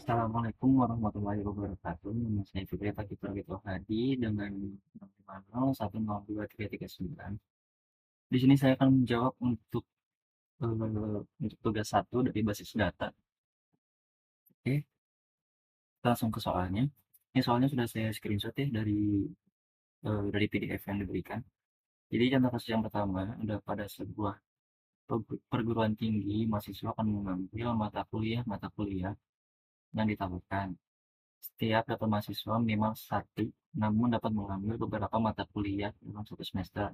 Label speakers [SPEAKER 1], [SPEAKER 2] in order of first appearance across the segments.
[SPEAKER 1] Assalamualaikum warahmatullahi wabarakatuh. Nama saya Fikri Fakih Pragito Hadi dengan nomor 1023339. Di sini saya akan menjawab untuk tugas satu dari basis data. Oke, kita langsung ke soalnya. Ini soalnya sudah saya screenshot ya dari PDF yang diberikan. Jadi contoh kasus yang pertama ada pada sebuah perguruan tinggi mahasiswa akan mengambil mata kuliah yang ditawarkan. Setiap daftar mahasiswa memang satu, namun dapat mengambil beberapa mata kuliah dalam satu semester.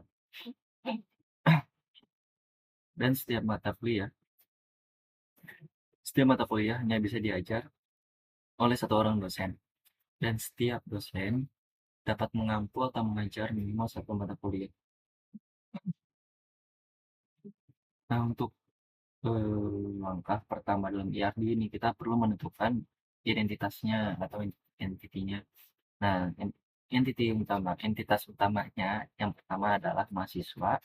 [SPEAKER 1] Dan setiap mata kuliah hanya bisa diajar oleh satu orang dosen. Dan setiap dosen dapat mengampu atau mengajar minimal satu mata kuliah. Nah, untuk langkah pertama dalam IRD ini, kita perlu menentukan identitasnya atau entitinya. Nah, entitas utamanya yang pertama adalah mahasiswa.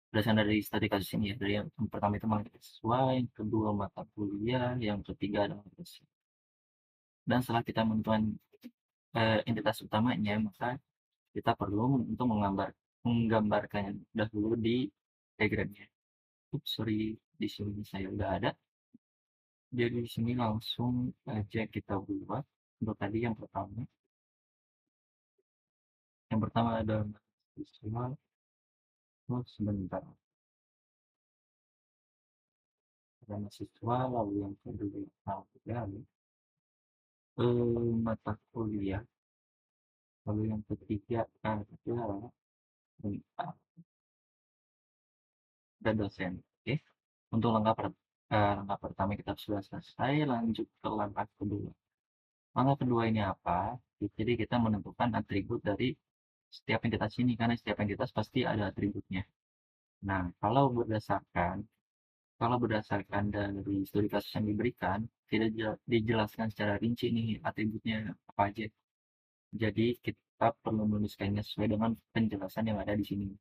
[SPEAKER 1] Berdasarkan dari studi kasus ini ya, dari yang pertama itu mahasiswa, yang kedua mata kuliah, yang ketiga adalah dosen. Dan setelah kita menentukan entitas utamanya, maka kita perlu untuk menggambarkan dahulu di diagramnya. Sorry, di sini saya udah ada. Jadi di sini langsung aja kita buat untuk tadi yang pertama. Yang pertama ada mahasiswa, sebentar. Ada mahasiswa, lalu yang kedua ada mata kuliah. Lalu yang ketiga adalah dan dosen. Oke, untuk langkah pertama kita sudah selesai, lanjut ke langkah kedua. Langkah kedua ini apa? Jadi kita menentukan atribut dari setiap entitas ini, karena setiap entitas pasti ada atributnya. Nah, kalau berdasarkan dari studi kasus yang diberikan, tidak dijelaskan secara rinci nih atributnya apa aja. Jadi kita perlu menuliskannya sesuai dengan penjelasan yang ada di sini.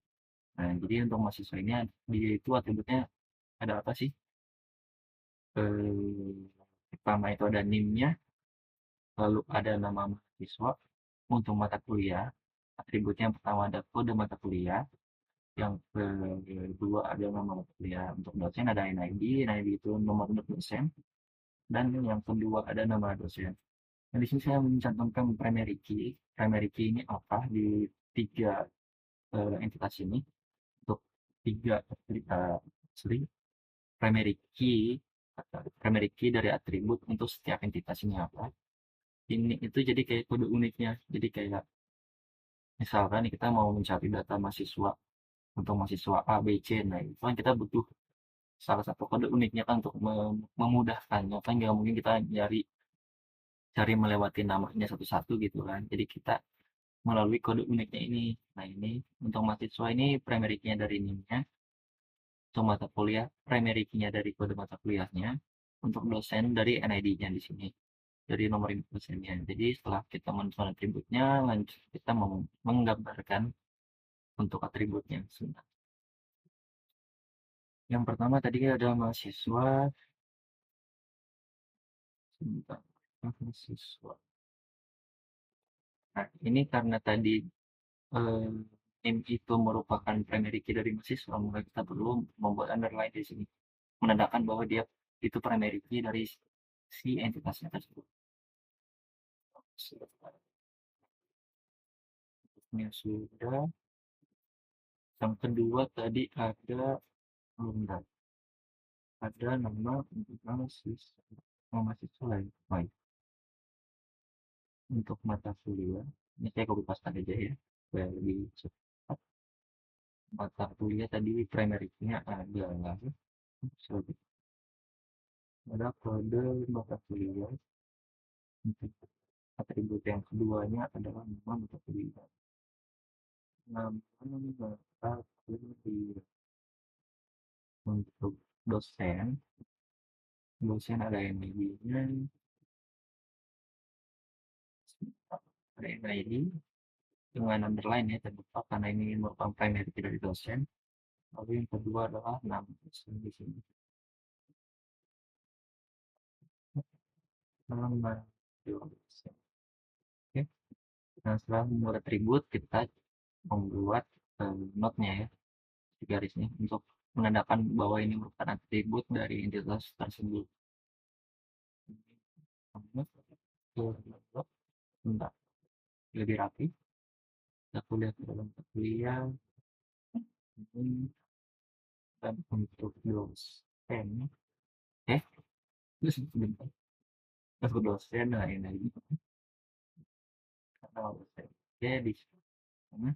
[SPEAKER 1] Nah, jadi untuk mahasiswa ini dia itu atributnya ada apa sih? Pertama itu ada NIM-nya, lalu ada nama mahasiswa. Untuk mata kuliah, atributnya yang pertama ada kode mata kuliah, yang kedua ada nama mata kuliah. Untuk dosen ada NID, NID itu nomor untuk dosen, dan yang kedua ada nama dosen. Nah, di sini saya mencantumkan primary key. Primary key ini apa di tiga entitas ini? Untuk tiga sorry, primary key primary key dari atribut untuk setiap entitas ini apa? Ini itu jadi kayak kode uniknya. Jadi kayak misalkan nih kita mau mencari data mahasiswa untuk mahasiswa A, B, C. Nah, itu kan kita butuh salah satu kode uniknya kan untuk memudahkannya. Kan nggak mungkin kita cari melewati namanya satu-satu gitu kan. Jadi kita melalui kode uniknya ini. Nah, ini untuk mahasiswa ini primary key-nya dari NIM-nya. Untuk mata kuliah, primary key-nya dari kode mata kuliahnya. Untuk dosen dari NID-nya di sini. Dari nomor induk dosennya. Jadi setelah kita menentukan atributnya, lanjut kita menggambarkan untuk atributnya. Sebentar. Yang pertama tadi ada mahasiswa. Sebentar. Mahasiswa. Nah, ini karena tadi eh, NIM itu merupakan primary key dari mahasiswa, maka kita perlu membuat underline di sini. Menandakan bahwa dia itu primary key dari si entitasnya tersebut. Ini sudah. Yang kedua tadi ada enggak, ada nama untuk mahasiswa lain. Baik. Untuk mata kuliah, ini saya copy paste aja ya, supaya lebih cepat. Mata kuliah tadi primary-nya adalah sorry, ada kode mata kuliah. Untuk atribut yang keduanya adalah nama mata kuliah. Nama mata kuliah. Untuk dosen ada NID-nya, ada NID dengan underline ya terbuka karena ini merupakan primary dari dosen. Lalu yang kedua adalah nama dosen di sini. Nama dosen. Oke. Nah, setelah membuat atribut, kita membuat notnya ya, di garisnya untuk menandakan bahwa ini merupakan atribut dari entitas tersebut. Bentar, lebih rapi. Aku lihat dalam kuliah ini dan untuk dosen. Eh, terus sebentar. Untuk dosen, nah ini nama dosen. Oke, di sana.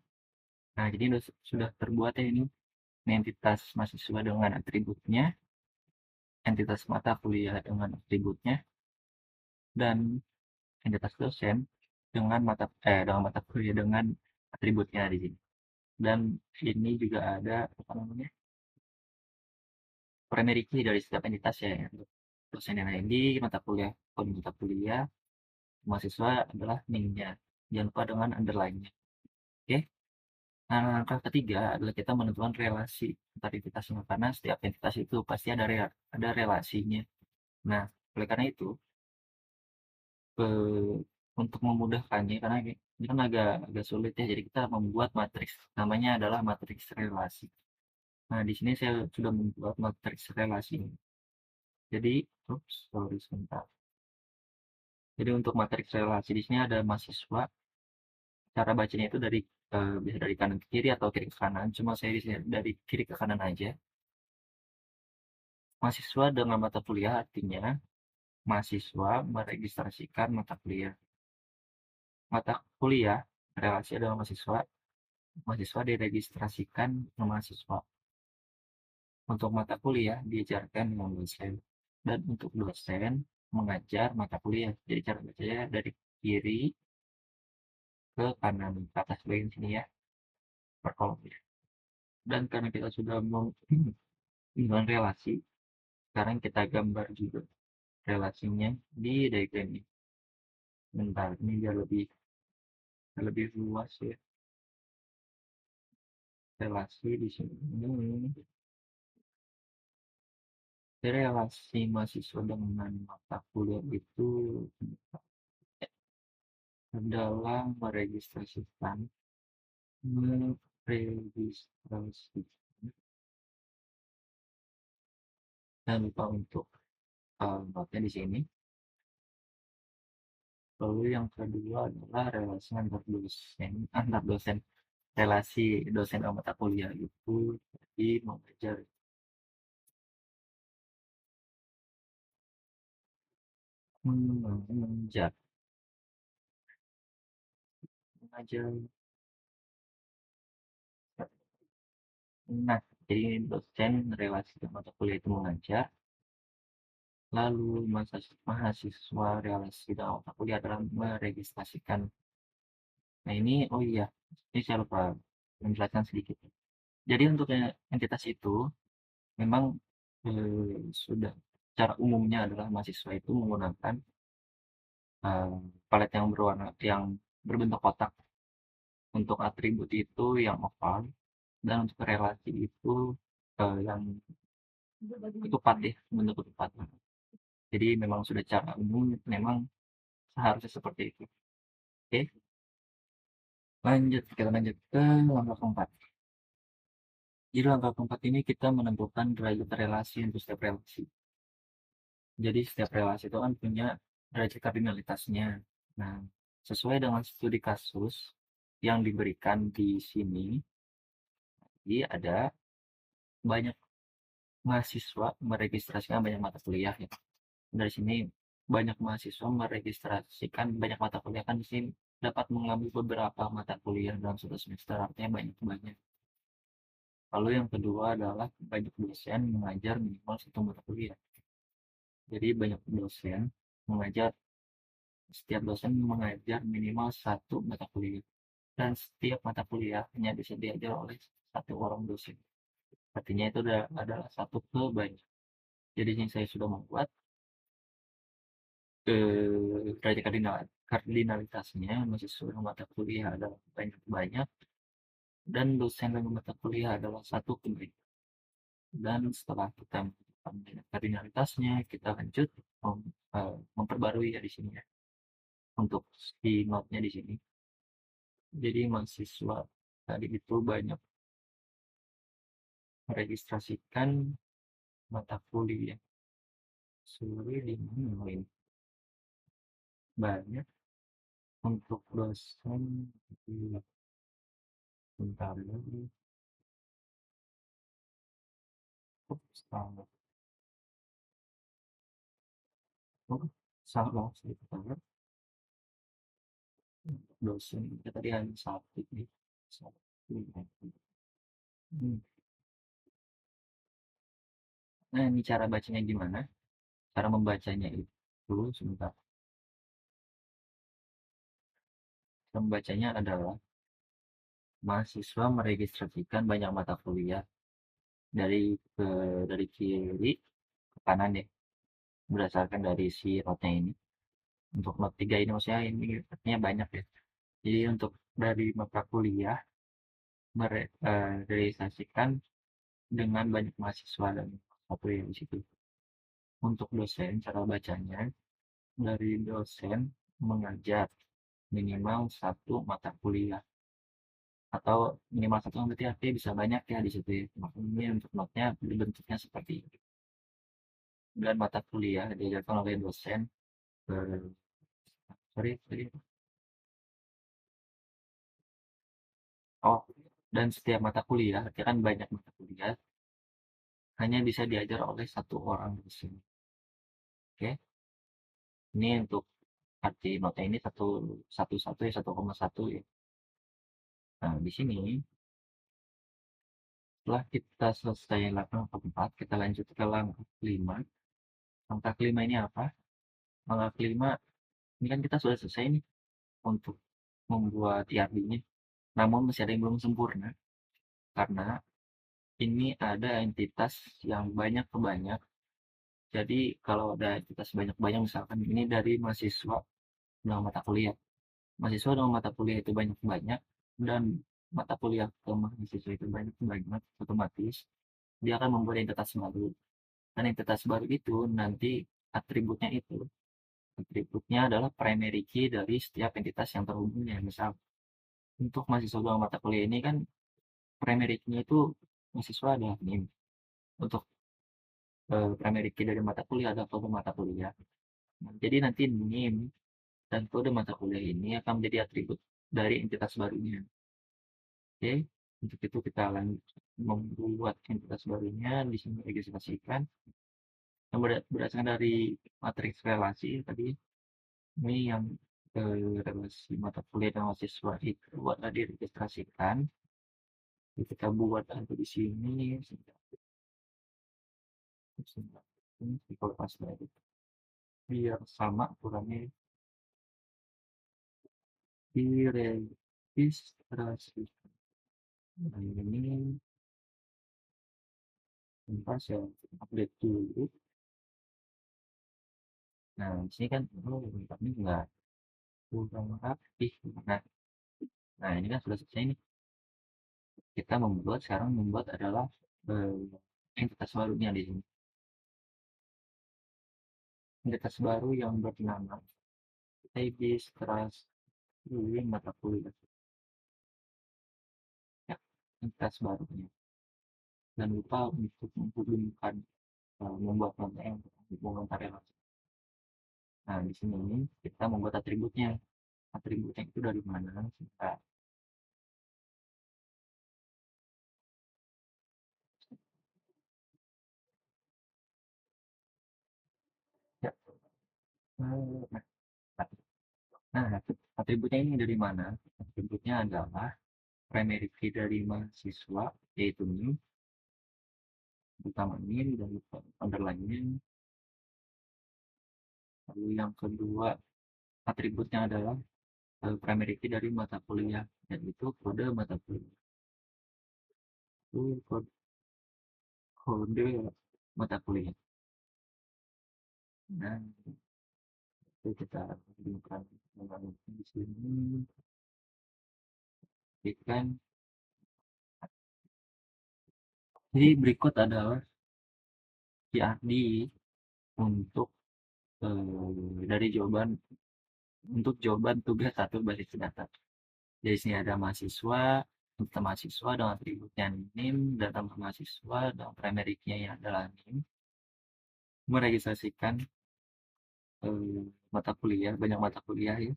[SPEAKER 1] Nah, jadi sudah terbuat ya ini entitas mahasiswa dengan atributnya, entitas mata kuliah dengan atributnya, dan entitas dosen dengan mata kuliah dengan atributnya di sini. Dan ini juga ada apa namanya primary key dari setiap entitas ya. Untuk dosen yang ID, mata kuliah, kode mata kuliah, mahasiswa adalah ning-nya. Jangan lupa dengan underline-nya. Oke. Nah, langkah ketiga adalah kita menentukan relasi antar entitasnya karena setiap entitas itu pasti ada relasinya. Nah, oleh karena itu, eh, untuk memudahkannya karena ini kan agak agak sulit ya, jadi kita membuat matriks. Namanya adalah matriks relasi. Nah, di sini saya sudah membuat matriks relasi. Jadi, sorry sebentar. Jadi untuk matriks relasi di sini ada mahasiswa. Cara bacanya itu bisa dari kanan ke kiri atau kiri ke kanan. Cuma saya di sini dari kiri ke kanan aja. Mahasiswa dengan mata kuliah artinya mahasiswa meregistrasikan mata kuliah. Mata kuliah relasi adalah mahasiswa. Mahasiswa diregistrasikan ke mahasiswa. Untuk mata kuliah diajarkan dengan dosen. Dan untuk dosen mengajar mata kuliah. Jadi cara bacanya dari kiri ke kanan ke atas bagian sini ya per kolom ya. Dan karena kita sudah dengan relasi, sekarang kita gambar juga relasinya di diagram ini. Bentar, ini biar lebih luas ya. Relasi di sini. Relasi mahasiswa dengan mata kuliah itu adalah meregistrasikan dan lupa untuk notnya di sini. Lalu yang kedua adalah relasi antar dosen, relasi dosen dan mata kuliah itu jadi mengajar mengajar. Nah, jadi dosen relasi dan mata kuliah itu mengajar, lalu mahasiswa relasi dan mata kuliah adalah meregistrasikan. Nah ini, oh iya, ini saya lupa menjelaskan sedikit. Jadi untuk entitas itu memang sudah cara umumnya adalah mahasiswa itu menggunakan palet yang berbentuk kotak. Untuk atribut itu yang oval dan untuk relasi itu yang ketupat ya, bentuk ketupat. Jadi memang sudah cara umum memang seharusnya seperti itu. Oke, kita lanjut ke langkah keempat. Jadi langkah keempat ini kita menentukan derajat relasi untuk setiap relasi. Jadi setiap relasi itu kan punya derajat kardinalitasnya. Nah, sesuai dengan studi kasus yang diberikan di sini, jadi ada banyak mahasiswa meregistrasikan banyak mata kuliah ya. Dari sini banyak mahasiswa meregistrasikan banyak mata kuliah kan di sini dapat mengambil beberapa mata kuliah dalam satu semester artinya banyak. Lalu yang kedua adalah banyak dosen mengajar minimal satu mata kuliah. Jadi banyak dosen mengajar setiap dosen mengajar minimal satu mata kuliah dan setiap mata kuliah hanya bisa diajar oleh satu orang dosen. Artinya itu adalah satu ke banyak. Jadi ini saya sudah membuat derajat kardinalitasnya mahasiswa mata kuliah adalah banyak-banyak dan dosen dan mata kuliah adalah satu ke banyak. Dan setelah kita menentukan kardinalitasnya, kita lanjut memperbarui ya di sini ya, untuk si note-nya di sini. Jadi mahasiswa tadi itu banyak meregistrasikan mata kuliah. Sorry, di mana ini? Banyak untuk dosen. Iya, bentar lagi. Salah. Oh, salah sebentar. Dosen kita tadi hanya satu nih. Satu. Hmm. Nah, ini cara bacanya gimana? Cara membacanya itu sebentar. Cara membacanya adalah mahasiswa meregistrasikan banyak mata kuliah dari ke dari kiri ke kanan ya, berdasarkan dari si notnya ini. Untuk not 3 ini maksudnya ini artinya banyak ya. Jadi untuk dari mata kuliah merealisasikan dengan banyak mahasiswa dan satu yang di situ. Untuk dosen, cara bacanya dari dosen mengajar minimal satu mata kuliah atau minimal satu berarti artinya bisa banyak ya di situ ya. Makanya untuk notnya bentuknya seperti ini. Dan mata kuliah diajarkan oleh dosen eh, sorry tadi oh dan setiap mata kuliah, kan banyak mata kuliah hanya bisa diajar oleh satu orang dosen. Oke, ini untuk arti nota ini satu satu satu ya 1,1 ya. Nah, di sini setelah kita selesai langkah keempat, kita lanjut ke langkah kelima. Langkah kelima ini apa? Langkah kelima ini kan kita sudah selesai nih untuk membuat IRD-nya. Namun masih ada yang belum sempurna karena ini ada entitas yang banyak ke banyak. Jadi kalau ada entitas banyak-banyak misalkan ini dari mahasiswa dengan mata kuliah. Mahasiswa dengan mata kuliah itu banyak-banyak dan mata kuliah ke mahasiswa itu banyak-banyak, otomatis dia akan membuat entitas baru. Dan entitas baru itu nanti atributnya itu atributnya adalah primary key dari setiap entitas yang terhubungnya. Misal untuk mahasiswa dengan mata kuliah ini kan primary key-nya itu mahasiswa ada NIM. Untuk primary key dari mata kuliah ada kode mata kuliah. Nah, jadi nanti NIM dan kode mata kuliah ini akan menjadi atribut dari entitas barunya. Oke, untuk itu kita lanjut membuat entitas barunya di sini registrasikan yang berdasarkan dari matriks relasi tadi ini yang relasi mata kuliah dan mahasiswa itu ada diregistrasikan. Jadi kita buat ada di sini ini kalau pas lagi biar sama ukurannya diregistrasikan. Nah, ini bentar saya update dulu. Nah, di sini kan bentar ini enggak kurang rapi. Nah, nah ini kan sudah selesai nih. Kita sekarang membuat adalah entitas barunya di sini. Entitas baru yang bernama registrasi mata kuliah. Ya, entitas barunya. Dan lupa untuk menghubungkan membuat konten untuk mengontar relasi. Nah, di sini kita membuat atributnya. Atributnya itu dari mana? Kita ya, nah, nah, atributnya ini dari mana? Atributnya adalah primary key dari mahasiswa, yaitu NIM, utama NIM dan underline-nya. Lalu yang kedua, atributnya adalah primary key dari mata kuliah, yaitu kode mata kuliah. Itu kode mata kuliah. Nah, itu kita gunakan di sini. Ikan. Jadi berikut adalah PRD untuk dari jawaban untuk jawaban tugas satu baris data. Di sini ada mahasiswa, data mahasiswa dengan atributnya NIM, data mahasiswa dengan primary key-nya yang adalah NIM, meregistrasikan mata kuliah, banyak mata kuliah ya.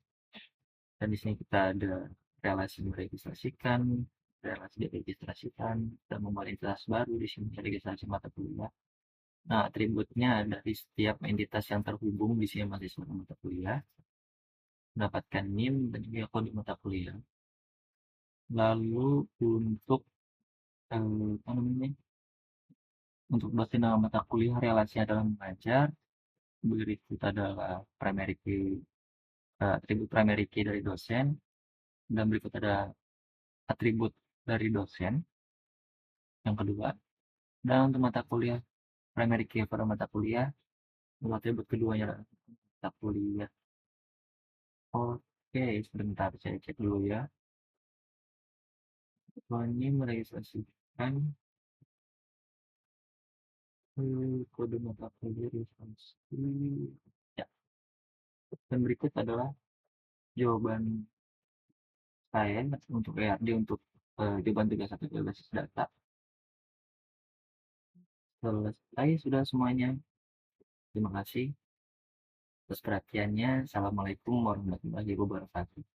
[SPEAKER 1] Dan di sini kita ada relasi meregistrasikan, relasi diregistrasikan, dan membuat entitas baru di sini registrasi mata kuliah. Nah, atributnya dari setiap entitas yang terhubung di sini mahasiswa mata kuliah, mendapatkan NIM dan juga kode mata kuliah. Lalu untuk apa namanya? Untuk dosen dalam mata kuliah relasi adalah mengajar, berikut adalah primary key, atribut primary key dari dosen, dan berikut ada atribut dari dosen yang kedua. Dan untuk mata kuliah, primary key pada mata kuliah, atribut keduanya adalah mata kuliah. Oke, sebentar saya cek dulu ya. Ini meregistrasikan kode mata kuliah referensi. Ya, dan berikut adalah jawaban saya untuk ERD untuk jawaban 31 berbasis data. Selesai sudah semuanya. Terima kasih atas perhatiannya. Assalamualaikum warahmatullahi wabarakatuh.